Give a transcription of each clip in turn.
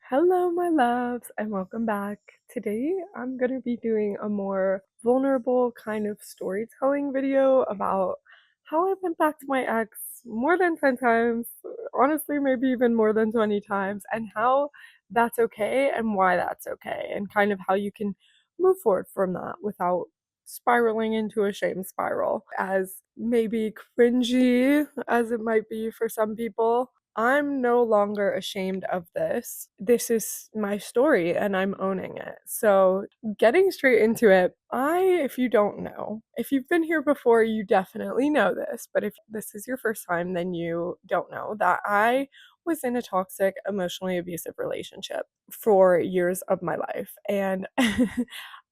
Hello, my loves, and welcome back. Today, I'm going to be doing a more vulnerable kind of storytelling video about how I went back to my ex more than 10 times, honestly, maybe even more than 20 times, and how that's okay and why that's okay, and kind of how you can move forward from that without spiraling into a shame spiral. As maybe cringy as it might be for some people, I'm no longer ashamed of this. This is my story and I'm owning it. So, getting straight into it, if you don't know, if you've been here before, you definitely know this. But if this is your first time, then you don't know that I was in a toxic, emotionally abusive relationship for years of my life. And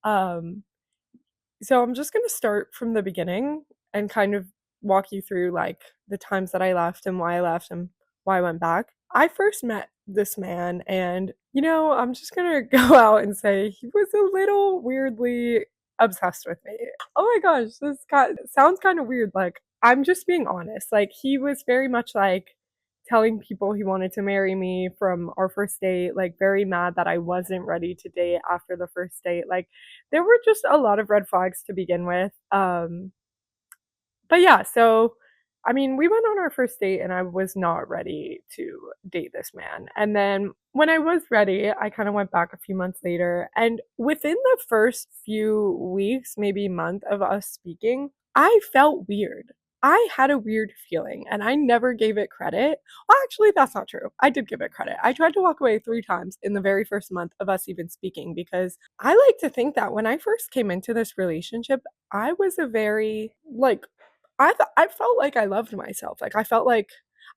um, so I'm just gonna start from the beginning and kind of walk you through like the times that I left and why I left and why I went back. I first met this man and I'm just gonna go out and say he was a little weirdly obsessed with me. Oh my gosh, sounds kind of weird. Like, I'm just being honest. Like, he was very much like telling people he wanted to marry me from our first date, like very mad that I wasn't ready to date after the first date. Like, there were just a lot of red flags to begin with. But yeah, so I mean, we went on our first date and I was not ready to date this man. And then when I was ready, I kind of went back a few months later. And within the first few weeks, maybe month of us speaking, I felt weird. I had a weird feeling and I never gave it credit. Well, actually, that's not true. I did give it credit. I tried to walk away 3 times in the very first month of us even speaking because I like to think that when I first came into this relationship, I was a very like I felt like I loved myself. Like, I felt like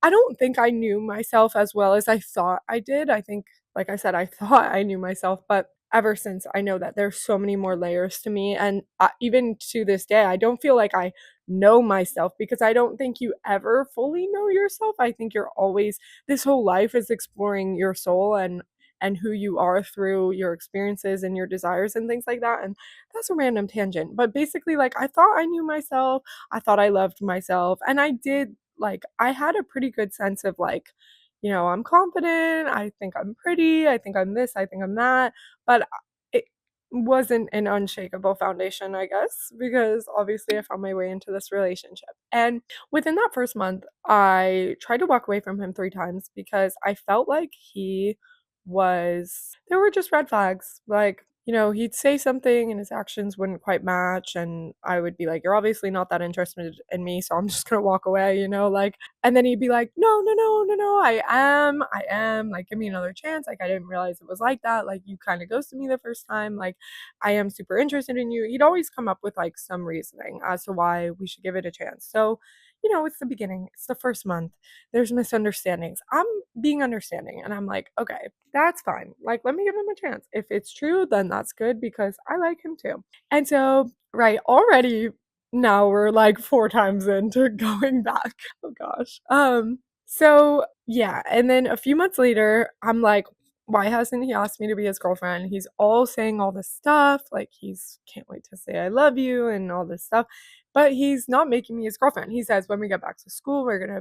I don't think I knew myself as well as I thought I did. I think, like I said, I thought I knew myself, but ever since I know that there's so many more layers to me, and even to this day, I don't feel like I know myself because I don't think you ever fully know yourself. I think you're always this whole life is exploring your soul and who you are through your experiences and your desires and things like that. And that's a random tangent. But basically, like, I thought I knew myself. I thought I loved myself. And I did, like, I had a pretty good sense of, like, I'm confident. I think I'm pretty. I think I'm this. I think I'm that. But it wasn't an unshakable foundation, I guess, because obviously I found my way into this relationship. And within that first month, I tried to walk away from him 3 times because I felt like there were just red flags. Like, he'd say something and his actions wouldn't quite match. And I would be like, you're obviously not that interested in me. So I'm just going to walk away, like, and then he'd be like, no, no, no, no, no, I am. Like, give me another chance. Like, I didn't realize it was like that. Like, you kind of ghosted me the first time. Like, I am super interested in you. He'd always come up with like some reasoning as to why we should give it a chance. So, it's the beginning, it's the first month, there's misunderstandings. I'm being understanding and I'm like, okay, that's fine. Like, let me give him a chance. If it's true, then that's good because I like him too. And so, right, already now we're like 4 times into going back. Oh gosh. So yeah, and then a few months later, I'm like, why hasn't he asked me to be his girlfriend? He's all saying all this stuff, like he's can't wait to say I love you and all this stuff, but he's not making me his girlfriend. He says when we get back to school, we're gonna,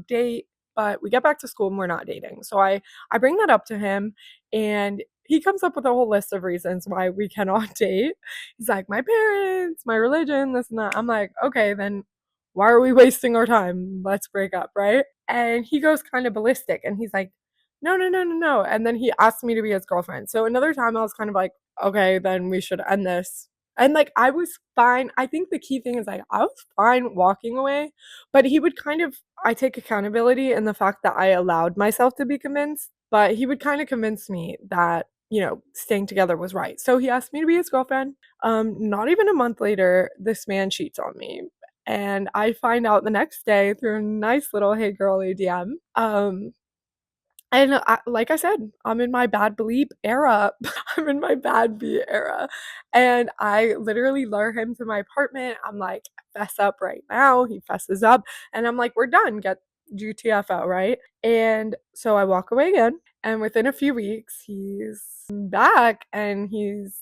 date, but we get back to school and we're not dating. So I bring that up to him and he comes up with a whole list of reasons why we cannot date. He's like, my parents, my religion, this and that. I'm like, okay, then why are we wasting our time? Let's break up, right? And he goes kind of ballistic and he's like, no, no, no, no, no. And then he asked me to be his girlfriend. So another time I was kind of like, okay, then we should end this. And like, I was fine. I think the key thing is like, I was fine walking away, but he would kind of, I take accountability in the fact that I allowed myself to be convinced, but he would kind of convince me that, staying together was right. So he asked me to be his girlfriend. Not even a month later, this man cheats on me. And I find out the next day through a nice little hey girlie DM. And like I said, I'm in my bad bleep era. I'm in my bad B era. And I literally lure him to my apartment. I'm like, fess up right now. He fesses up. And I'm like, we're done. Get GTFO, right? And so I walk away again. And within a few weeks, he's back and he's,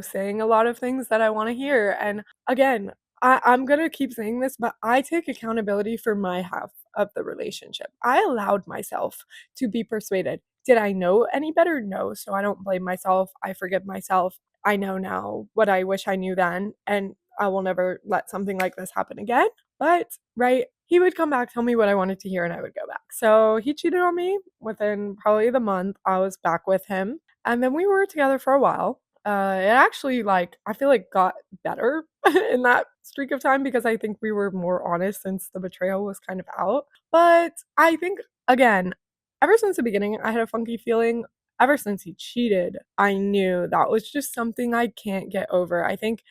saying a lot of things that I want to hear. And again, I'm going to keep saying this, but I take accountability for my half of the relationship. I allowed myself to be persuaded. Did I know any better? No. So I don't blame myself. I forgive myself. I know now what I wish I knew then, and I will never let something like this happen again. But, right, he would come back, tell me what I wanted to hear, and I would go back. So he cheated on me within probably the month. I was back with him, and then we were together for a while. It actually, like, I feel like got better in that streak of time because I think we were more honest since the betrayal was kind of out. But I think, again, ever since the beginning, I had a funky feeling. Ever since he cheated, I knew that was just something I can't get over. I think,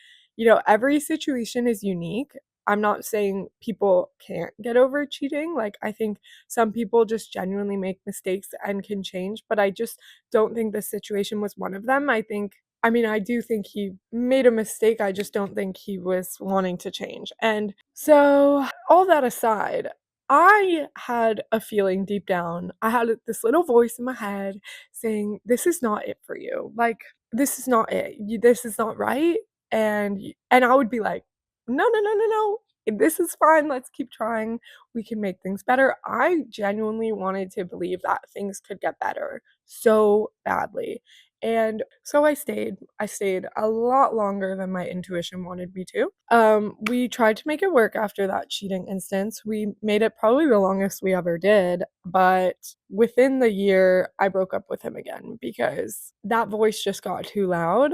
every situation is unique. I'm not saying people can't get over cheating. Like, I think some people just genuinely make mistakes and can change, but I just don't think this situation was one of them. I do think he made a mistake. I just don't think he was wanting to change. And so, all that aside, I had a feeling deep down. I had this little voice in my head saying, "This is not it for you. Like, this is not it. This is not right." And I would be like, "No, no, no, no, no. This is fine. Let's keep trying. We can make things better." I genuinely wanted to believe that things could get better so badly. And so I stayed. I stayed a lot longer than my intuition wanted me to. We tried to make it work after that cheating instance. We made it probably the longest we ever did, but within the year, I broke up with him again because that voice just got too loud.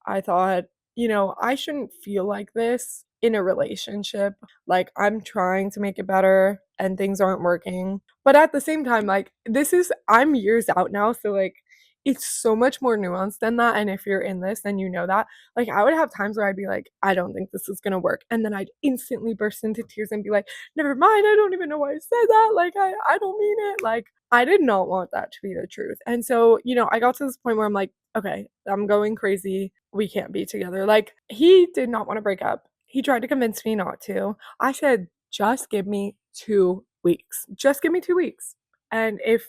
I thought, I shouldn't feel like this in a relationship. Like, I'm trying to make it better and things aren't working. But at the same time, like, I'm years out now, so like, it's so much more nuanced than that. And if you're in this, then you know that. Like, I would have times where I'd be like, I don't think this is gonna work. And then I'd instantly burst into tears and be like, never mind, I don't even know why I said that. Like, I don't mean it. Like, I did not want that to be the truth. And so, I got to this point where I'm like, okay, I'm going crazy. We can't be together. Like, he did not want to break up. He tried to convince me not to. I said, just give me 2 weeks. Just give me 2 weeks. And if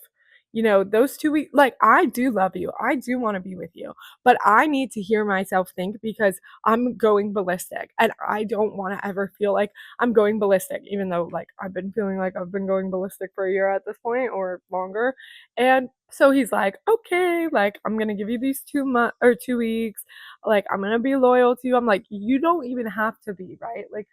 those 2 weeks, like, I do love you. I do want to be with you, but I need to hear myself think because I'm going ballistic and I don't want to ever feel like I'm going ballistic, even though, like, I've been feeling like I've been going ballistic for a year at this point or longer. And so he's like, okay, like, I'm going to give you these 2 months or 2 weeks. Like, I'm going to be loyal to you. I'm like, you don't even have to be, right? Like,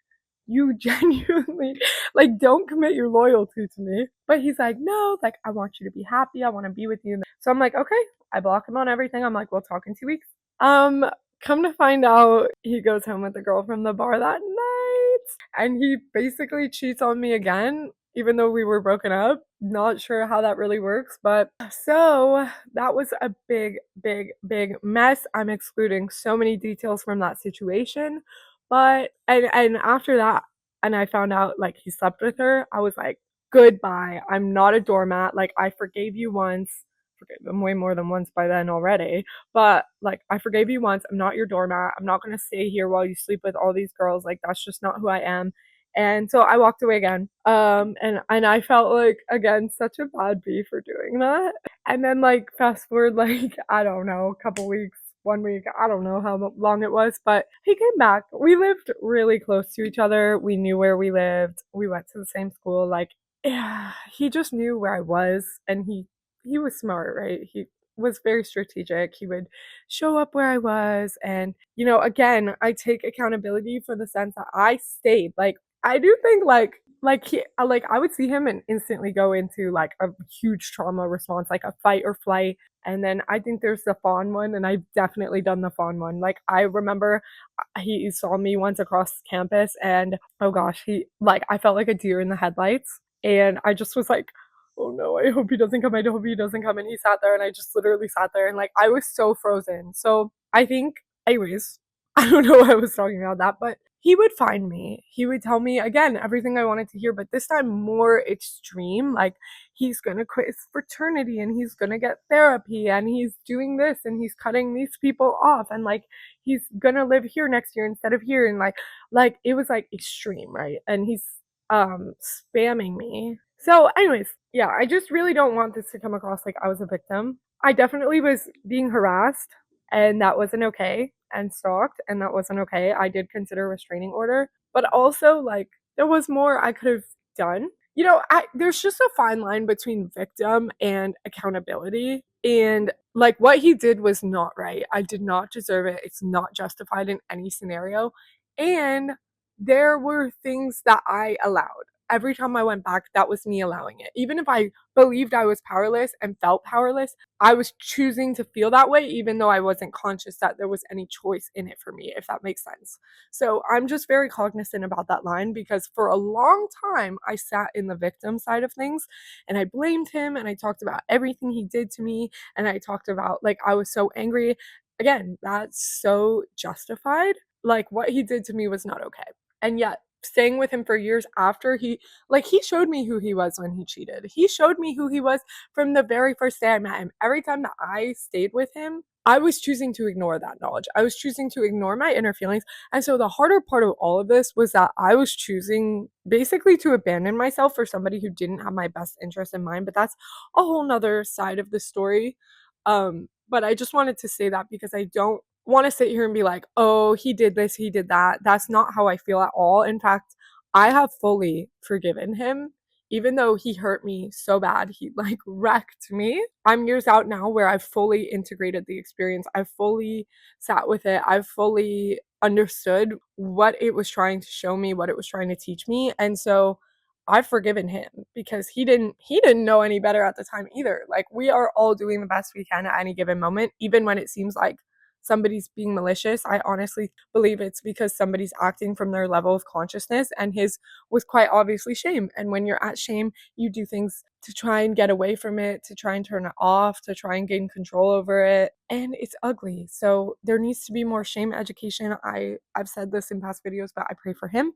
you genuinely, like, don't commit your loyalty to me. But he's like, no, like, I want you to be happy. I want to be with you. So I'm like, okay. I block him on everything. I'm like, we'll talk in 2 weeks. Um, Come to find out, he goes home with the girl from the bar that night, and he basically cheats on me again, even though we were broken up. Not sure how that really works, but so that was a big, big, big mess. I'm excluding so many details from that situation, but and after that, and I found out like he slept with her, I was like, goodbye. I'm not a doormat. Like, I forgave you once. Forgave him way more than once by then already. But like, I forgave you once. I'm not your doormat. I'm not gonna stay here while you sleep with all these girls. Like, that's just not who I am. And so I walked away again. And I felt like, again, such a bad bee for doing that. And then, like, fast forward, like, I don't know, a couple weeks, 1 week, I don't know how long it was, but he came back. We lived really close to each other. We knew where we lived. We went to the same school. Like, yeah, he just knew where I was, and he was smart, right? He was very strategic. He would show up where I was, and again, I take accountability for the sense that I stayed. Like, I do think like I would see him and instantly go into like a huge trauma response, like a fight or flight. And then I think there's the fawn one, and I've definitely done the fawn one. Like, I remember he saw me once across campus, and oh gosh, I felt like a deer in the headlights, and I just was like, oh no, I hope he doesn't come. I hope he doesn't come. And he sat there, and I just literally sat there, and like, I was so frozen. So I think, anyways, I don't know why I was talking about that, but he would find me. He would tell me again everything I wanted to hear, but this time more extreme. Like, he's gonna quit his fraternity and he's gonna get therapy and he's doing this and he's cutting these people off and like he's gonna live here next year instead of here, and like it was like extreme, right? And he's spamming me. So anyways, yeah, I just really don't want this to come across like I was a victim. I definitely was being harassed, and that wasn't okay, and stalked, and that wasn't okay. I did consider a restraining order, but also like there was more I could have done. there's just a fine line between victim and accountability. And like what he did was not right. I did not deserve it. It's not justified in any scenario. And there were things that I allowed. Every time I went back, that was me allowing it. Even if I believed I was powerless and felt powerless, I was choosing to feel that way, even though I wasn't conscious that there was any choice in it for me, if that makes sense. So I'm just very cognizant about that line because for a long time, I sat in the victim side of things and I blamed him and I talked about everything he did to me. And I talked about, like, I was so angry. Again, that's so justified. Like, what he did to me was not okay. And yet, staying with him for years after he showed me who he was when he cheated. He showed me who he was from the very first day I met him. Every time that I stayed with him, I was choosing to ignore that knowledge. I was choosing to ignore my inner feelings. And so the harder part of all of this was that I was choosing basically to abandon myself for somebody who didn't have my best interest in mind. But that's a whole nother side of the story. But I just wanted to say that because I don't want to sit here and be like, oh, he did this, he did that. That's not how I feel at all. In fact, I have fully forgiven him. Even though he hurt me so bad, he like wrecked me. I'm years out now where I've fully integrated the experience. I've fully sat with it. I've fully understood what it was trying to show me, what it was trying to teach me. And so I've forgiven him because he didn't know any better at the time either. Like we are all doing the best we can at any given moment, even when it seems like somebody's being malicious. I honestly believe it's because somebody's acting from their level of consciousness, and his was quite obviously shame. And when you're at shame, you do things to try and get away from it, to try and turn it off, to try and gain control over it. And it's ugly. So there needs to be more shame education. I've said this in past videos, but I pray for him.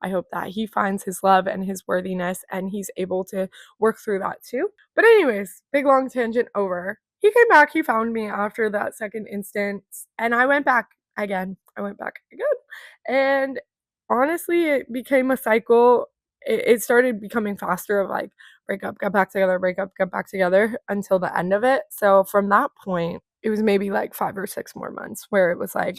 I hope that he finds his love and his worthiness and he's able to work through that too. But anyways, big long tangent over. He came back, he found me after that second instance, and I went back again. I went back again. And honestly, it became a cycle. It started becoming faster of like break up, get back together, break up, get back together until the end of it. So from that point, it was maybe like 5 or 6 more months where it was like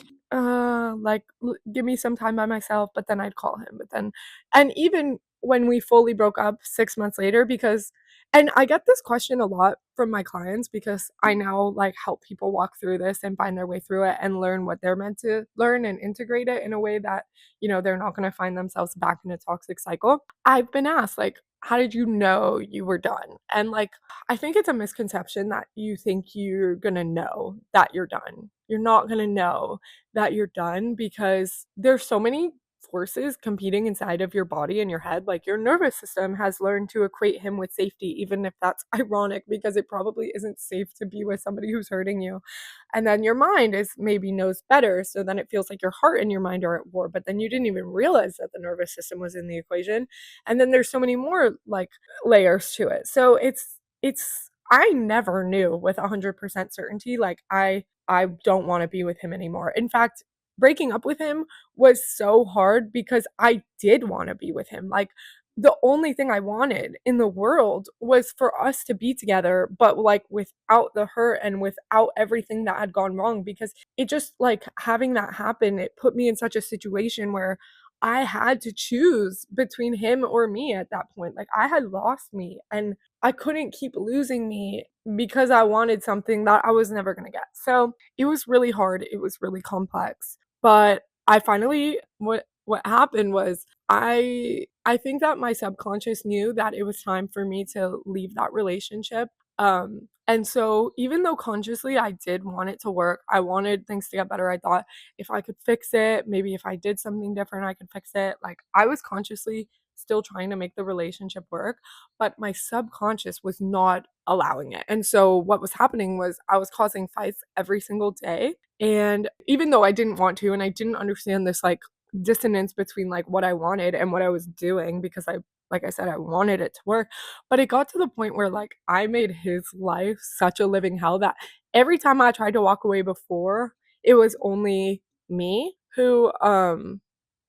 give me some time by myself, but then I'd call him. But then, and even when we fully broke up 6 months later, because and I get this question a lot from my clients because I now like help people walk through this and find their way through it and learn what they're meant to learn and integrate it in a way that, they're not going to find themselves back in a toxic cycle. I've been asked, like, how did you know you were done? And like, I think it's a misconception that you think you're going to know that you're done. You're not going to know that you're done because there's so many forces competing inside of your body and your head. Like your nervous system has learned to equate him with safety, even if that's ironic because it probably isn't safe to be with somebody who's hurting you. And then your mind is maybe knows better. So then it feels like your heart and your mind are at war, but then you didn't even realize that the nervous system was in the equation. And then there's so many more like layers to it. So it's I never knew with 100% certainty like I don't want to be with him anymore. In fact, breaking up with him was so hard because I did want to be with him. Like the only thing I wanted in the world was for us to be together, but like without the hurt and without everything that had gone wrong. Because it just like having that happen, it put me in such a situation where I had to choose between him or me at that point. Like I had lost me and I couldn't keep losing me because I wanted something that I was never going to get. So it was really hard. It was really complex. But I finally what happened was I think that my subconscious knew that it was time for me to leave that relationship. And so even though consciously I did want it to work, I wanted things to get better. I thought if I could fix it, maybe if I did something different, I could fix it. Like I was consciously still trying to make the relationship work, but my subconscious was not allowing it. And so what was happening was I was causing fights every single day. And even though I didn't want to and I didn't understand this like dissonance between like what I wanted and what I was doing because like I said, I wanted it to work. But it got to the point where like I made his life such a living hell that every time I tried to walk away before, it was only me who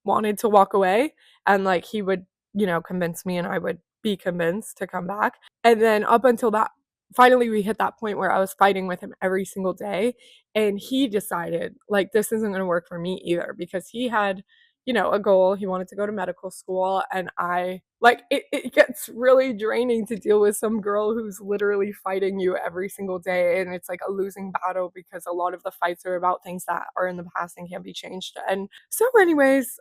wanted to walk away and like he would, convince me and I would be convinced to come back. And then up until that finally we hit that point where I was fighting with him every single day and he decided like this isn't going to work for me either because a goal. He wanted to go to medical school, and it gets really draining to deal with some girl who's literally fighting you every single day, and it's like a losing battle because a lot of the fights are about things that are in the past and can't be changed. And so anyways,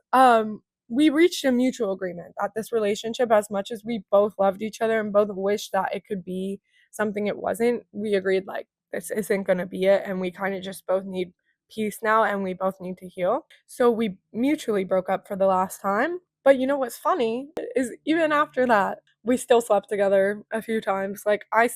we reached a mutual agreement that this relationship, as much as we both loved each other and both wished that it could be something it wasn't, we agreed like this isn't going to be it, and we kind of just both need peace now and we both need to heal. So we mutually broke up for the last time. But you know what's funny is even after that, we still slept together a few times. Like I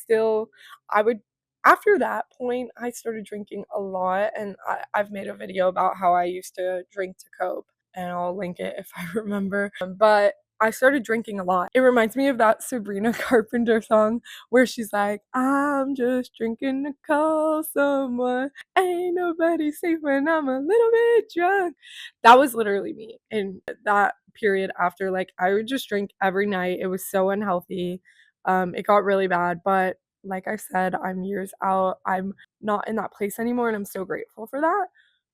would, after that point, I started drinking a lot. And I've made a video about how I used to drink to cope, and I'll link it if I remember. But I started drinking a lot. It reminds me of that Sabrina Carpenter song where she's like, I'm just drinking to call someone. Ain't nobody safe when I'm a little bit drunk. That was literally me in that period after. Like, I would just drink every night. It was so unhealthy. It got really bad, but like I said, I'm years out. I'm not in that place anymore, and I'm so grateful for that.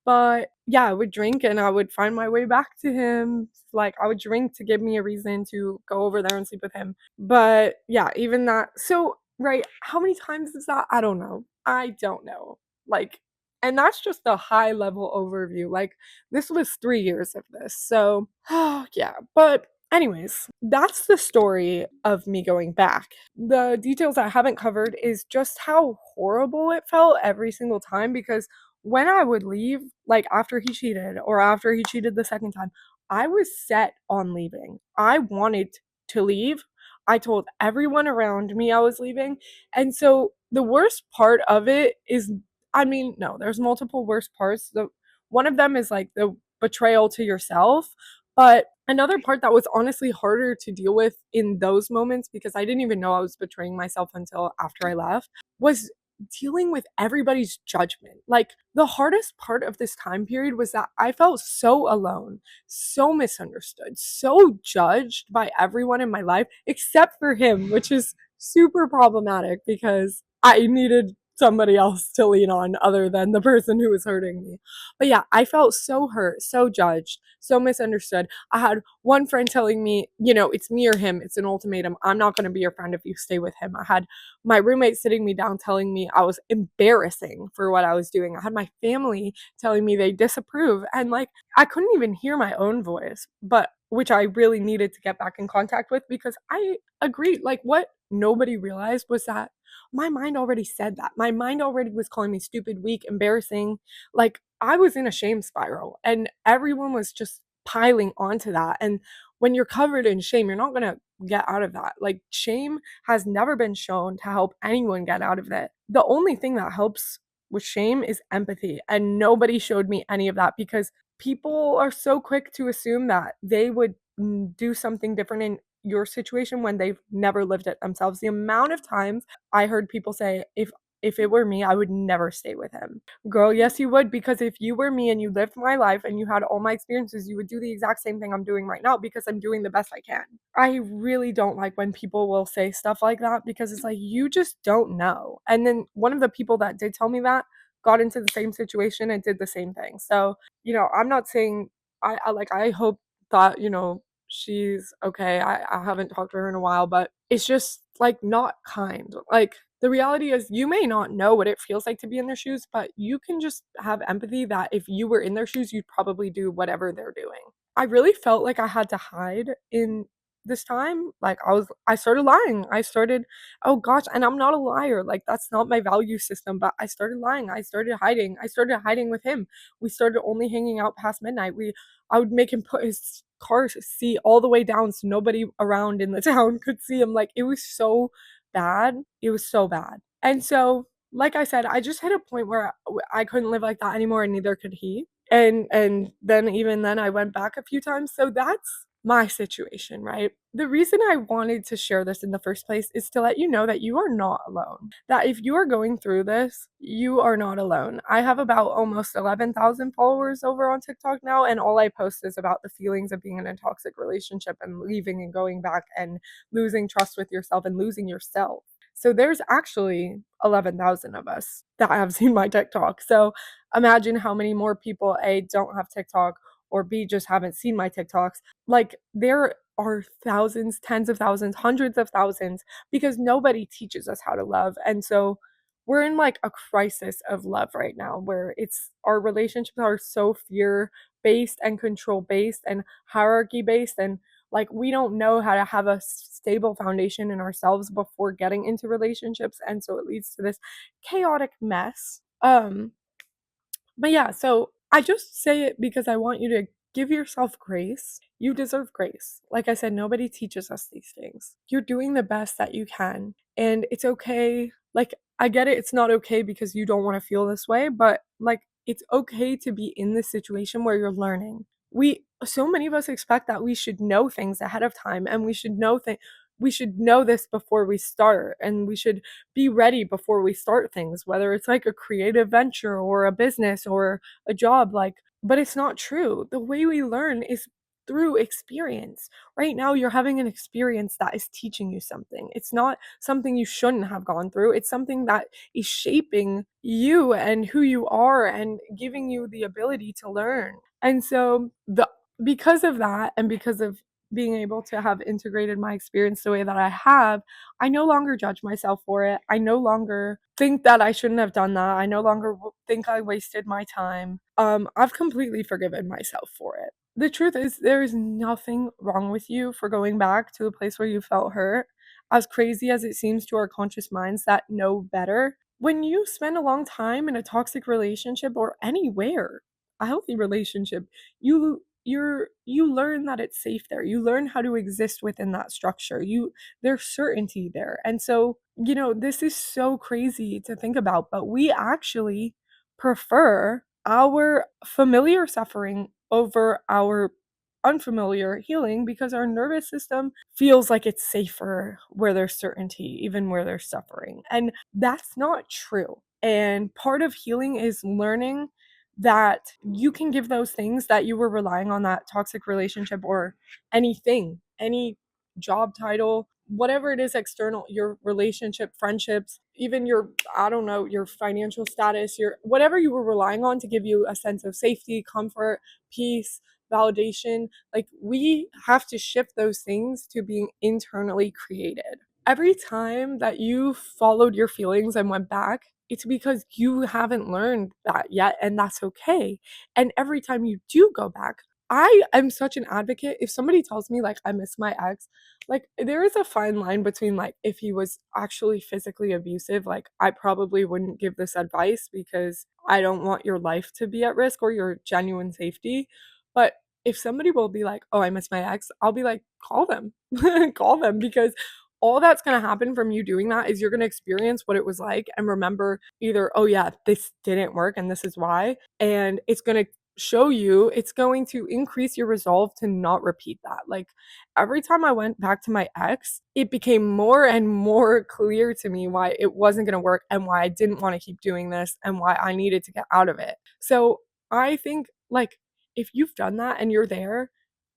But yeah, I would drink and I would find my way back to him. Like, I would drink to give me a reason to go over there and sleep with him. But yeah, even that. So, right, how many times is that? I don't know. I don't know. Like, and that's just a high level overview. Like, this was 3 years of this. So, yeah. But, anyways, that's the story of me going back. The details I haven't covered is just how horrible it felt every single time, because when I would leave, like after he cheated or after he cheated the second time, I was set on leaving. I wanted to leave. I told everyone around me I was leaving. And so the worst part of it is, I mean, no, there's multiple worst parts. One of them is like the betrayal to yourself. But another part that was honestly harder to deal with in those moments, because I didn't even know I was betraying myself until after I left, was dealing with everybody's judgment. Like, the hardest part of this time period was that I felt so alone, so misunderstood, so judged by everyone in my life except for him, which is super problematic because I needed somebody else to lean on other than the person who was hurting me. But yeah, I felt so hurt, so judged, so misunderstood. I had one friend telling me, it's me or him, it's an ultimatum. I'm not going to be your friend if you stay with him. I had my roommate sitting me down telling me I was embarrassing for what I was doing. I had my family telling me they disapprove. And like, I couldn't even hear my own voice, but which I really needed to get back in contact with, because I agreed. Like, what nobody realized was that my mind already said that. My mind already was calling me stupid, weak, embarrassing. Like, I was in a shame spiral, and everyone was just piling onto that. And when you're covered in shame, you're not going to get out of that. Like, shame has never been shown to help anyone get out of it. The only thing that helps with shame is empathy. And nobody showed me any of that, because people are so quick to assume that they would do something different in your situation when they've never lived it themselves. The amount of times I heard people say, if it were me, I would never stay with him. Girl, yes, you would, because if you were me and you lived my life and you had all my experiences, you would do the exact same thing I'm doing right now, because I'm doing the best I can. I really don't like when people will say stuff like that, because it's like, you just don't know. And then one of the people that did tell me that got into the same situation and did the same thing. So, I'm not saying I hope that, she's okay. I haven't talked to her in a while, but it's just like not kind. Like, the reality is, you may not know what it feels like to be in their shoes, but you can just have empathy that if you were in their shoes, you'd probably do whatever they're doing. I really felt like I had to hide in this time. Like, I started lying. I started, oh gosh, and I'm not a liar. Like, that's not my value system, but I started lying. I started hiding. I started hiding with him. We started only hanging out past midnight. I would make him put his car seat all the way down so nobody around in the town could see him. Like, it was so bad. It was so bad. And so, like I said, I just hit a point where I couldn't live like that anymore, and neither could he. And then, even then, I went back a few times. So that's my situation, right? The reason I wanted to share this in the first place is to let you know that you are not alone. That if you are going through this, you are not alone. I have about almost 11,000 followers over on TikTok now, and all I post is about the feelings of being in a toxic relationship and leaving and going back and losing trust with yourself and losing yourself. So there's actually 11,000 of us that have seen my TikTok. So imagine how many more people, A, don't have TikTok, or B, just haven't seen my TikToks. Like, there are thousands, tens of thousands, hundreds of thousands, because nobody teaches us how to love. And so we're in like a crisis of love right now, where it's our relationships are so fear based and control based and hierarchy based, and like we don't know how to have a stable foundation in ourselves before getting into relationships, and so it leads to this chaotic mess. But yeah, so I just say it because I want you to give yourself grace. You deserve grace. Like I said, nobody teaches us these things. You're doing the best that you can, and it's okay. Like, I get it, it's not okay because you don't want to feel this way, but like, it's okay to be in this situation where you're learning. So many of us expect that we should know things ahead of time, and we should know this before we start, and we should be ready before we start things, whether it's like a creative venture or a business or a job, like, but it's not true. The way we learn is through experience. Right now you're having an experience that is teaching you something. It's not something you shouldn't have gone through. It's something that is shaping you and who you are and giving you the ability to learn. And so the because of that, and because of being able to have integrated my experience the way that I have, I no longer judge myself for it. I no longer think that I shouldn't have done that. I no longer think I wasted my time. I've completely forgiven myself for it. The truth is, there is nothing wrong with you for going back to a place where you felt hurt. As crazy as it seems to our conscious minds that know better, when you spend a long time in a toxic relationship or anywhere, a healthy relationship, you learn that it's safe there. You learn how to exist within that structure. There's certainty there. And so, this is so crazy to think about, but we actually prefer our familiar suffering over our unfamiliar healing because our nervous system feels like it's safer where there's certainty, even where there's suffering. And that's not true. And part of healing is learning that you can give those things that you were relying on, that toxic relationship or anything, any job title, whatever it is external, your relationship, friendships, even your, I don't know, your financial status, your whatever you were relying on to give you a sense of safety, comfort, peace, validation. Like, we have to shift those things to being internally created. Every time that you followed your feelings and went back, it's because you haven't learned that yet, and that's okay. And every time you do go back, I am such an advocate. If somebody tells me, like, I miss my ex, like, there is a fine line between, like, if he was actually physically abusive, like, I probably wouldn't give this advice because I don't want your life to be at risk or your genuine safety. But if somebody will be like, "Oh, I miss my ex," I'll be like, "Call them." Call them, because all that's going to happen from you doing that is you're going to experience what it was like and remember either, oh yeah, this didn't work and this is why, and it's going to show you, it's going to increase your resolve to not repeat that. Like, every time I went back to my ex, it became more and more clear to me why it wasn't going to work and why I didn't want to keep doing this and why I needed to get out of it. So I think, like, if you've done that and you're there,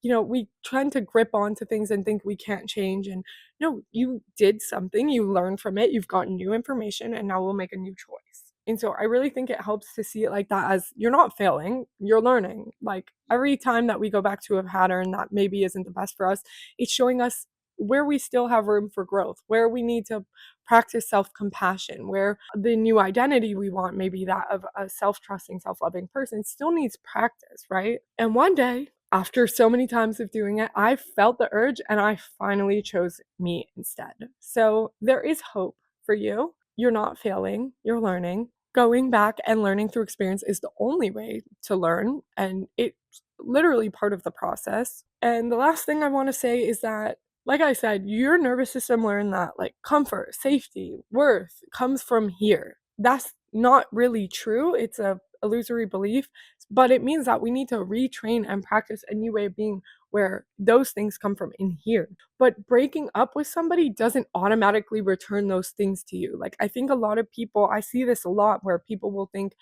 we tend to grip onto things and think we can't change. And no, you did something, you learned from it, you've gotten new information, and now we'll make a new choice. And so I really think it helps to see it like that, as you're not failing, you're learning. Like, every time that we go back to a pattern that maybe isn't the best for us, it's showing us where we still have room for growth, where we need to practice self-compassion, where the new identity we want, maybe that of a self-trusting, self-loving person, still needs practice, right? And one day, after so many times of doing it, I felt the urge and I finally chose me instead. So there is hope for you. You're not failing, you're learning. Going back and learning through experience is the only way to learn, and it's literally part of the process. And the last thing I want to say is that, like I said, your nervous system learned that, like, comfort, safety, worth comes from here. That's not really true. It's a illusory belief, but it means that we need to retrain and practice a new way of being where those things come from in here. But breaking up with somebody doesn't automatically return those things to you. Like, I think a lot of people, I see this a lot where people will think,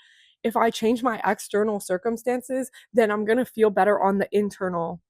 if I change my external circumstances, then I'm going to feel better on the internal,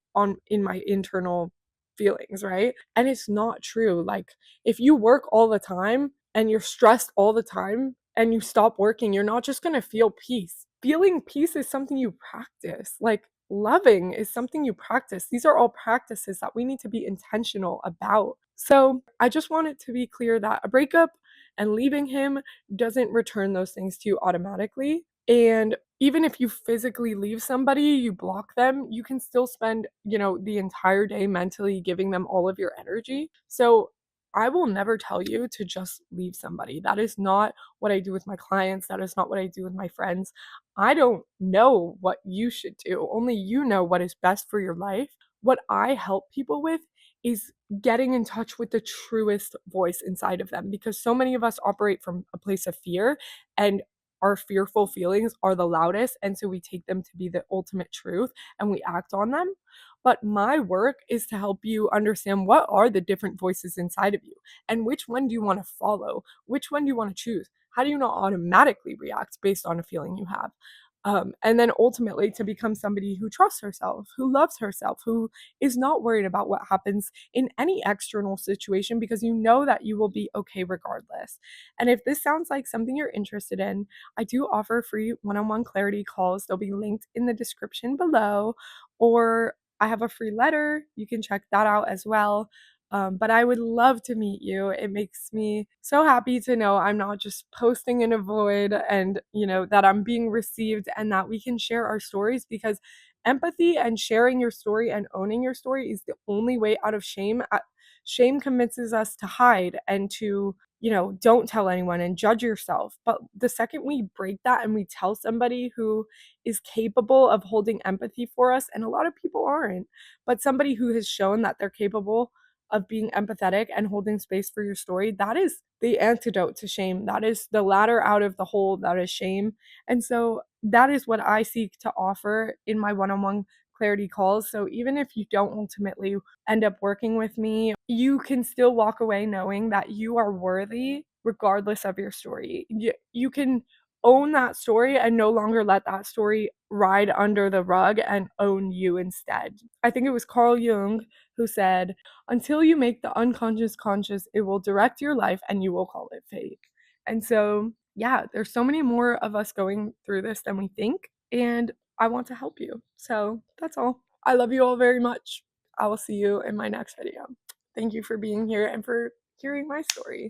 in my internal feelings, right? And it's not true. Like, if you work all the time and you're stressed all the time and you stop working, you're not just going to feel peace. Feeling peace is something you practice. Like, loving is something you practice. These are all practices that we need to be intentional about. So I just want it to be clear that a breakup and leaving him doesn't return those things to you automatically. And even if you physically leave somebody, you block them, you can still spend, the entire day mentally giving them all of your energy. So I will never tell you to just leave somebody. That is not what I do with my clients. That is not what I do with my friends. I don't know what you should do. Only you know what is best for your life. What I help people with is getting in touch with the truest voice inside of them, because so many of us operate from a place of fear, and our fearful feelings are the loudest. And so we take them to be the ultimate truth and we act on them. But my work is to help you understand what are the different voices inside of you and which one do you want to follow? Which one do you want to choose? How do you not automatically react based on a feeling you have? And then ultimately to become somebody who trusts herself, who loves herself, who is not worried about what happens in any external situation, because you know that you will be okay regardless. And if this sounds like something you're interested in, I do offer free one-on-one clarity calls. They'll be linked in the description below, or I have a free letter. You can check that out as well. But I would love to meet you. It makes me so happy to know I'm not just posting in a void, and, that I'm being received and that we can share our stories, because empathy and sharing your story and owning your story is the only way out of shame. Shame convinces us to hide and to, don't tell anyone and judge yourself. But the second we break that and we tell somebody who is capable of holding empathy for us, and a lot of people aren't, but somebody who has shown that they're capable of being empathetic and holding space for your story, that is the antidote to shame. That is the ladder out of the hole that is shame. And so that is what I seek to offer in my one-on-one clarity calls. So even if you don't ultimately end up working with me, you can still walk away knowing that you are worthy regardless of your story. You can own that story and no longer let that story ride under the rug and own you instead. I think it was Carl Jung who said, "Until you make the unconscious conscious, it will direct your life and you will call it fate." And so, yeah, there's so many more of us going through this than we think, and I want to help you. So that's all. I love you all very much. I will see you in my next video. Thank you for being here and for hearing my story.